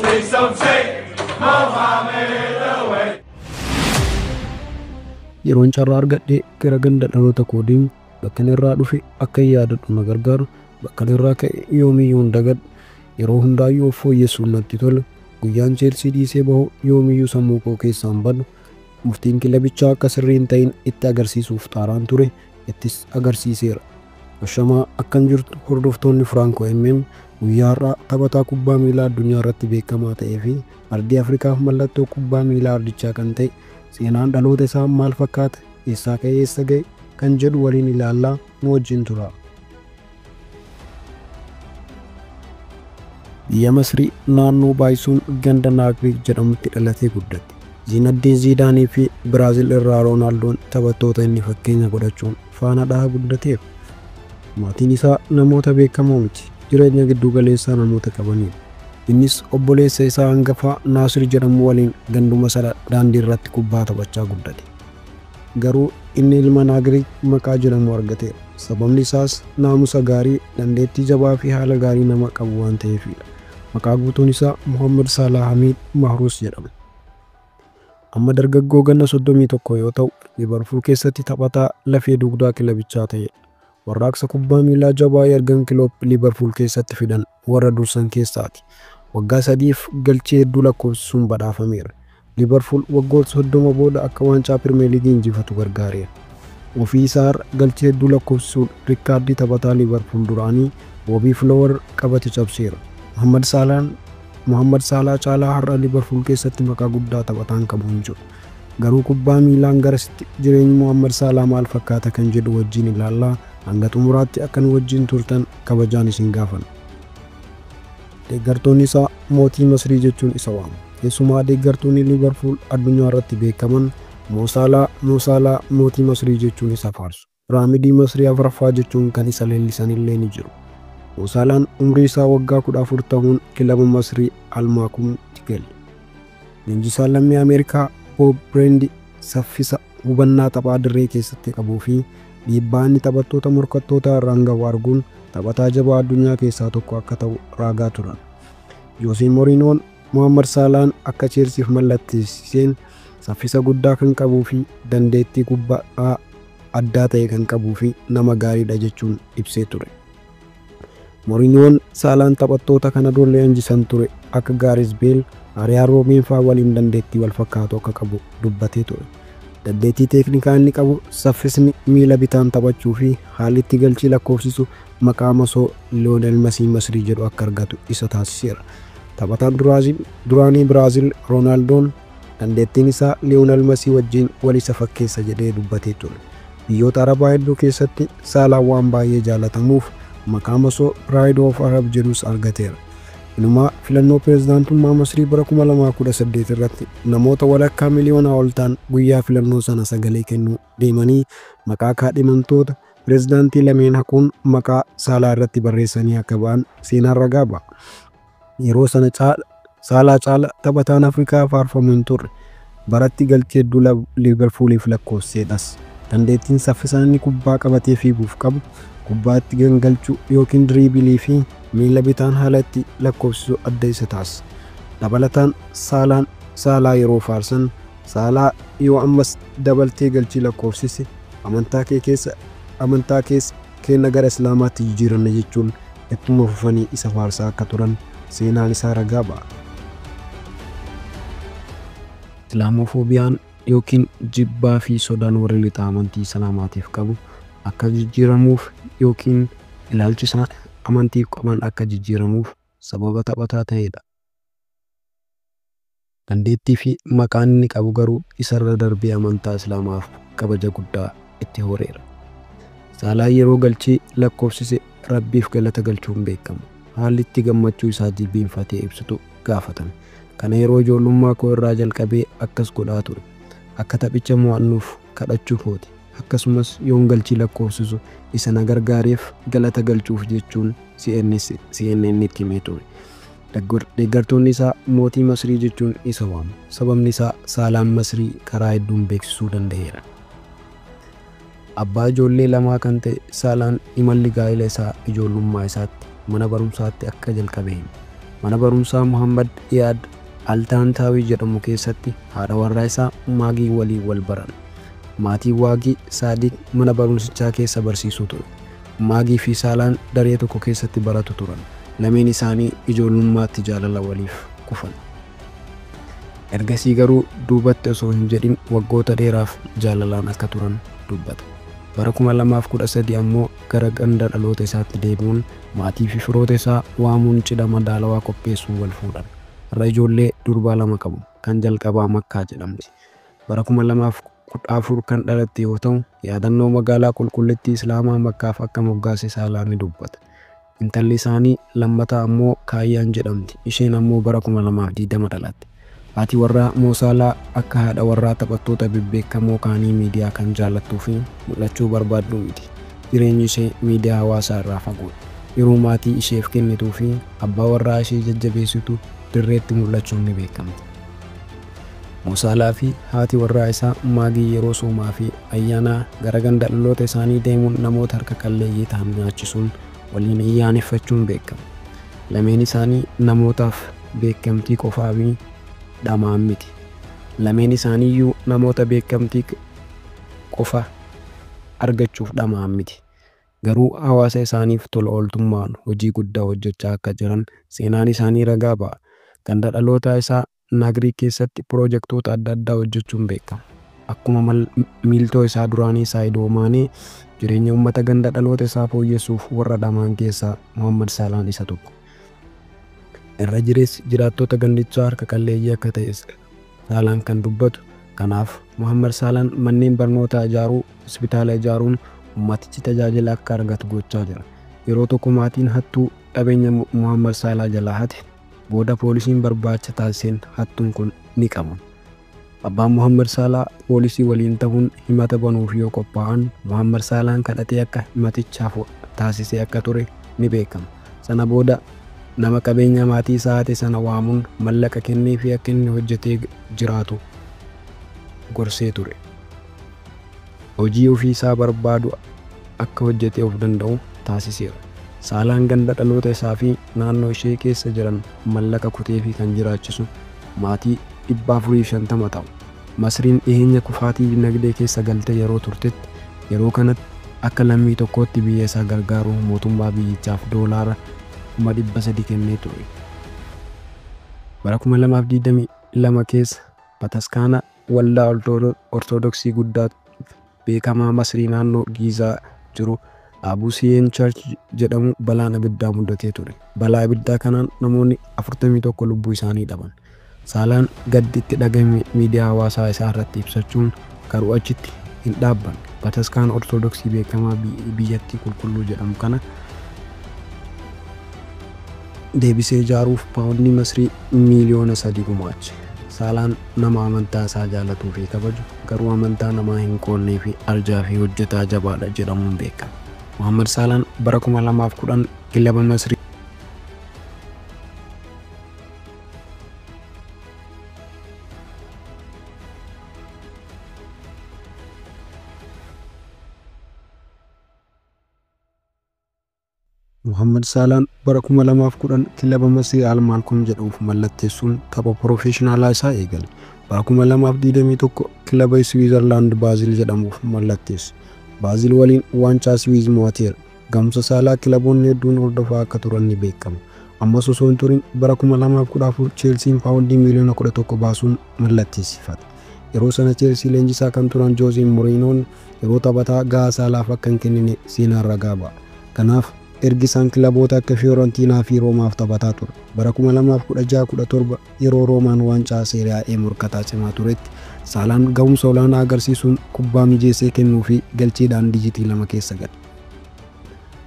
please don't take Mohammed away. Yeroon carraa argadhee gara ganda dhaloota koo deemu bakka irraa dhufe akka yaadadhu na gargaaru bakka irraa ka'e yoomiyyuu hin dagadhu yeroo hundaayyuu of fooyyessuun natti tola guyyaan Cheelsii dhiisee bahu yoomiyyuu sammuu koo keessaan badu murtiin kilabichaa akka sirrii hin ta'in itti agarsiisuuf xaaraan ture ittis agarsiiseera. Washamaa akkan jirtu hordoftoonni Franco MM guyyaa har'aa taphataa kubbaa miilaa addunyaa irratti beekamaa ta'ee fi ardii Afrikaaf mallattoo kubbaa miilaa ardichaa kan ta'e seenaan dhaloota isaa maal fakkaata eessaa ka'ee eessa ga'e kan jedhu waliin ilaallaa nu wajjin tura. Biyya Masrii naannoo Baayisuun ganda Naagriik jedhamutti dhalatee guddate. Zinedine Zidaanii fi Biraazil irraa Roonaaldoon taphattoota inni fakkeenya godhachuun faana dhahaa guddateera. Maatiin isaa namoota beekamoo miti jireenya giddu galeessaa namoota qabanidha. Innis obboleessa isaa hangafaa Naasir jedhamu waliin ganduma sana daandii irratti kubbaa taphachaa guddate. Garuu inni ilma Naagriik maqaa jedhamu argateera. Sababni isaas naamusa gaarii, dandeettii jabaa fi haala gaarii nama qabu waan ta'eefidha. Maqaa guutuun isaa Mohammed Salah Hamid Mahrous jedhama. Amma dargaggoo ganna 31 yoo ta'u, Liverpool keessatti taphataa lafee dugdaa kilabichaa ta'e. Warraaqsa kubbaa miilaa jabaa Jurgen Klopp Liverpool keessatti fidan warra dursan keessaati. Waggaa 3f galchee hedduu lakkoofsisuun badhaafameera. Liverpool waggoota 30 booda akka waancaa Premier League injifatu gargaareera. Ofii isaa galchee hedduu lakkoofsisuun riikaardii taphataa Liverpool duraanii Bobby Flower qabate cabseera. Mohammed Salah caalaa har'a Liverpool keessatti maqaa guddaa taphataan qabu hin jiru. Garuu kubbaa miilaan garasitti jireenyi Mohammed Salah maal fakkaata kan jedhu wajjin ilaallaa hanga xumuraatti akka nu wajjin turtan kabajaan isin gaafanna. Deeggartoonni isaa mootii Masrii jechuun isa waamu. Keessumaa deeggartoonni Liverpool addunyaa irratti beekaman Mo Salah mootii Masrii jechuun isa faarsu. Raamidii Masrii afuraffaa jechuun kan isa leellisan illee ni jiru. Mo Salahaan umrii isaa waggaa 14 ta'uun kilaba Masrii Almaakumitti gale. Leenjisaa lammii Ameerikaa Bob Brendy saffisa hubannaa taphaa dirree keessatti qabuu fi dhiibbaa inni taphattoota morkattoota irraan gahu arguun taphataa jabaa addunyaa keessaa tokko akka ta'u raagaa turan. Jose Mourinhoon Mohammed Salahaan akka Cheelsiif mallatteessiseen saffisa guddaa kan qabuu fi dandeettii kubbaa addaa ta'e kan qabuu fi nama gaariidha jechuun ibsee ture. Mourinhoon Salahaan taphattoota kana dura leenjisan ture akka Gareth Bale, Arjen Robben fa'aa waliin dandeettii wal fakkaatu akka qabu dubbatee ture. Dandeettii teeknikaa inni qabu saffisni miila bitaan taphachuu fi haalli itti galchii lakkoofsisu maqaa masoo Lionel Messi Masrii jedhu akka argatu isa taasiseera. Taphataan duraanii Biraazil Roonaaldoon dandeettiin isaa Lionel Messi wajjin wal isa fakkeessa jedhee dubbatee ture. Biyyoota Arabaa hedduu keessatti Salah waan baay'ee jaalatamuuf maqaa masoo Pride of Arab jedhus argateera. Inumaa filannoo pireezidaantummaa Masrii bara 2018 irratti namoota walakkaa miliyoonaa ol ta'an guyyaa filannoo sana sagalee kennuu deemanii maqaa kaadhimamtoota pireezidaantii lameen haquun maqaa Salah irratti barreessanii akka ba'an seenaan ragaa ba'a. Yeroo sana Salah caala taphataan Afrikaa faarfamu hin turre. Baratti galchee hedduu Liverpooliif lakkoofseedhas. Dandeettiin saffisaan inni kubbaa qabatee fiiguuf qabu kubbaatti gangalchuu yookiin diriibilii fi miila bitaan haala itti lakkoofsisu adda isa taasisa. Dabalataan Salah yeroo faarsan Salah yoo ammas dabaltee galchii lakkoofsise amantaa keessa kenna gara Islaamaatti jijjiiranna jechuun ittuma fufanii isa faarsaa akka turan seenaan isaa ragaa ba'a. Islaamofoobiyaan yookiin jibbaa fi sodaan warri lixa amantii Islaamaatiif qabu akka jijjiiramuuf yookiin ilaalchi isaan amantiif qaban akka jijjiiramuuf sababa taphataa ta'edha. Dandeettii fi maqaan inni qabu garuu isarra darbee amantaa Islaamaaf kabaja guddaa itti horeera. Salah yeroo galchii lakkoofsise Rabbiif galata galchuun beekamu. Haalli itti gammachuu isaa jilbeenfatee ibsitu gaafatame. Kana yeroo ijoollummaa koo irraa jalqabee akkas godhaa ture. Akka taphicha mo'annuuf kadhachuu kooti. Akkasumas yoon galchii lakkoofsisu isa na gargaareef galata galchuuf jechuun CNN itti himee ture. Deeggartoonni isaa mootii Masrii jechuun isa waamu. Sababni isaa Salahaan Masrii karaa hedduun beeksisuu danda'eera. Abbaa ijoollee lamaa kan ta'e Salahaan imalli gaa'ela isaa ijoollummaa isaatti mana barumsaatti akka jalqabe hime. Mana barumsaa Muhammad Iyaad Altaantaawii jedhamu keessatti haadha warraa isaa Maagii waliin wal baran. Maatii Waagii Saadiq mana barumsichaa keessa barsiisuu ture. Maagii fi Saalaan daree tokko keessatti baratu turan. Lameen isaanii ijoollummaatti jaalala waliif kufan. Ergasii garuu duubatti osoo hin jedhin waggoota dheeraaf jaalalaan akka turan dubbata. Bara 2013 ammoo gara ganda dhaloota isaatti deebi'uun maatii fi firoota isaa waamuun cidha madaalawaa qopheessuun wal fuudhan. Har'a ijoollee durbaa 2 qabu. Kan jalqabaa Makkaa jedhamti. Bara 2014 kan dhalatte yoo ta'u, yaadannoo magaalaa qulqullittii Islaamaa Makkaaf akka moggaase Saalaan ni dubbata. Intalli isaanii lammataa ammoo Kaayyaan jedhamti. Isheen ammoo bara 2020 dhalatte. Haati warraa Moosaalaa akka haadha warraa taphattoota bebbeekamoo kaanii miidiyaa kan jaallattuu fi mul'achuu barbaaddu miti. Jireenyi ishee miidiyaa hawaasaa irraa fagoodha. Yeroo maatii isheef kennituu fi abbaa warraa ishee jajjabeessitu dirreetti mul'achuun ni beekamti. Moosaalaa fi haati warraa isaa Maagii yeroo soomaa fi ayyaanaa gara ganda dhaloota isaanii deemuun namoota harka qalleeyyii ta'an nyaachisuun waliin ayyaaneffachuun beekamu. Lameen isaanii namootaaf beekamtii qofaa fi dhamaan miti. Lameen isaaniiyyuu namoota beekamtii qofa argachuuf dhamaan miti. Garuu hawaasa isaaniif tola ooltummaan hojii guddaa hojjechaa akka jiran seenaan isaanii ragaa ba'a. Ganda dhaloota isaa Naagrii keessatti piroojeektoota adda addaa hojjechuun beekama. Akkuma miiltoo isaa duraanii Saayidoo Maanee jireenya uummata ganda dhaloota isaa fooyyessuuf warra dhamaan keessaa Muhammad Saalaan isa tokko. Irra jireessi jiraattota gandichaa harka qalleeyyii akka ta'e Saalaan kan dubbatu. Kanaaf Muhammad Saalaan manneen barnootaa ijaaruu, hospitaala ijaaruun uummatichi tajaajila akka argatu gochaa jira. Yeroo tokko maatiin hattuu qabeenya Muhammad Saalaa jalaa hate booda poolisiin barbaacha taasiseen hattuun kun ni qabama. Abbaan Muhammad Saalaa poolisii waliin ta'uun himata banuuf yoo qophaa'an Muhammad Saalaan kadhatee akka himatichaaf taasisee akka ture ni beekama. Sana booda nama qabeenya maatii isaa hate sana waamuun mallaqa kennee fi akka inni hojjetee jiraatu gorsee ture. Hojii ofii isaa barbaadu akka hojjetee of danda'u taasiseera. Saalaan ganda dhaloota isaa fi naannoo ishee keessa jiran mallaqa kutee fi kan jiraachisu maatii 450 ta'u. Masriin dhiyeenya kufaatii dinagdee keessa galtee yeroo turtetti yeroo kanatti akka lammii tokkootti biyya isaa gargaaruuf mootummaa biyyichaaf doolaara 300 kennee ture. Bara 2022 keessa Bataskaana waldaa Ortodoksii guddaa beekamaa Masrii naannoo Giizaa jiru Abu Siyeen Church jedhamu balaan abiddaa mudatee ture. Balaa abiddaa kanaan namoonni 41 lubbuu isaanii dhaban. Saalaan gaddi itti dhagahame miidiyaa hawaasaa isaa irratti ibsachuun garuu achitti hin dhaabbanne. Bataskaana Ortodoksii beekamaa biyyattii qulqulluu jedhamu kana deebisee ijaaruuf paawundii Masrii miliyoona 3 gumaache. Saalaan nama amantaa isaa jaalatuu fi kabaju garuu amantaa namaa hin qoonnee fi arjaa fi hojjetaa jabaadha jedhamuun beekama. Muhammad Saalaan bara 2010 kilaba Masrii Muhammad Saalaan bara 2010 kilaba Masrii Al Maalkoom jedhamuuf mallatteessuun tapha piroofeeshinaalaa isaa eegale. Bara 2021 kilaba Swiizerlaand Baazil jedhamuuf mallatteesse. Baazil waliin waancaa Swiiz mo'ateera. Gamsa Saalaa kilaboonni hedduun hordofaa akka turan ni beekama. Ammas osoo hin turin bara 2014 Cheelsiin paawundii miliyoona 11 baasuun mallatteessifate. Yeroo sana Cheelsii leenjisaa kan turan Jooseen Moriinoon yeroo taphataa gahaa Saalaaf akka hin kennine seenaan ragaa ba'a. Kanaaf ergi isaan kilaboota akka Fiorentinaa fi Roomaaf taphataa ture. Bara 2016-17 yeroo Roomaan waancaa Seerie A morkataa cimaa turetti Saalaan ga'umsa olaanaa agarsiisuun kubbaa mijeessee kennuu fi galcheedhaan dijitii 2 keessa gale.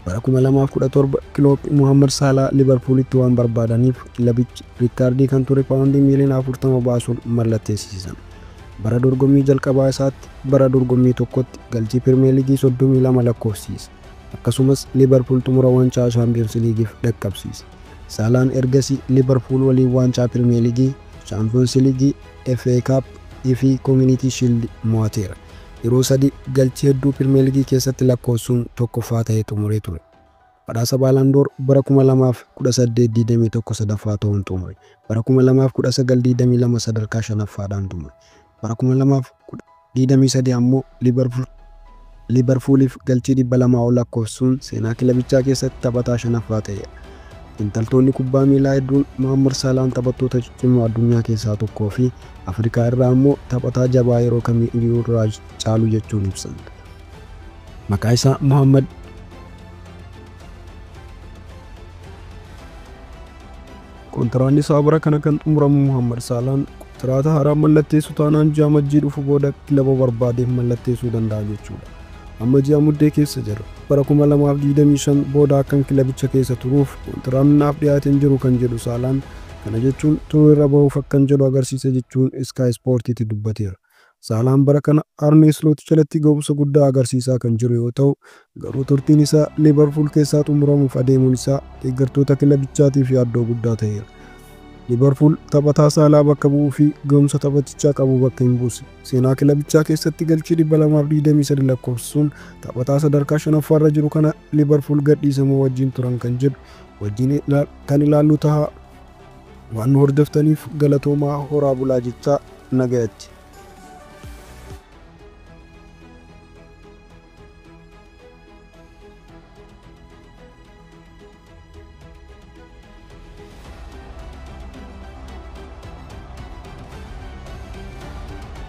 Bara 2017 kiloobii Muhammad Saalaa Liverpoolitti waan barbaadaniif kilabichi riikaardii kan ture paawundii miliyoona 40 baasuun mallatteessisan. Bara dorgommii jalqabaa isaatti bara dorgommii tokkotti galchii Pirimeer Liigii 32 lakkoofsiise. Akkasumas Liverpool xumura waancaa Champions Leagueef dhaqqabsiise. Saalaan ergasii Liverpool waliin waancaa Pirimeer Liigii, Champions League, FA Cup fi Community Shield mo'ateera. Yeroo sadii galchii hedduu Pirimeer Liigii keessatti lakkoofsuun tokkoffaa ta'ee xumuree ture. Badhaasa Baalandoor bara 2018 21 sadaffaa ta'uun xumure. Bara 2019 22 sadarkaa shanaffaadhaan xumure. Bara 2023 ammoo Liverpooliif galchii 200 ol lakkoofsuun seenaa kilabichaa keessatti taphataa shanaffaa ta'e. Xiinxaltoonni kubbaa miilaa hedduun Mohaammed Salaan taphattoota ciccimoo addunyaa keessaa tokkoo fi Afrikaa irraa ammoo taphataa jabaa yeroo kamiyyuu irraa caalu jechuun ibsan. Maqaa isaa Mohaammed Kontiraan isaa bara kana kan xumuramu Mohaammed Salaan kontiraata haaraa mallatteessu taanaan ji'a Amajjii dhufu booda kilaba barbaadeef mallatteessuu danda'a jechuudha. Amma ji'a Muddee keessa jira. Bara 2025 booda akkan kilabicha keessa turuuf kontiraan naaf dhiyaateen jiru kan jedhu Salaan kana jechuun turuu irra bahuuf akkan jedhu agarsiisa jechuun Sky Sportiitti dubbateera. Salaan bara kana Arne Slot jalatti ga'umsa guddaa agarsiisaa kan jiru yoo ta'u garuu turtiin isaa Liverpool keessaa xumuramuuf adeemuun isaa deeggartoota kilabichaatiif yaaddoo guddaa ta'eera. Liverpool taphataa Saalaa bakka bu'uu fi ga'umsa taphatichaa qabu bakka hin buuse. Seenaa kilabichaa keessatti galchii 223 lakkoofsuun taphataa sadarkaa shanaffaarra jiru kana Liverpool gadhiisamoo wajjin turan kan jedhu wajjin kan ilaallu ta'a. Waan nu hordoftaniif galatoomaa horaa bulaa jechaa nagayatti.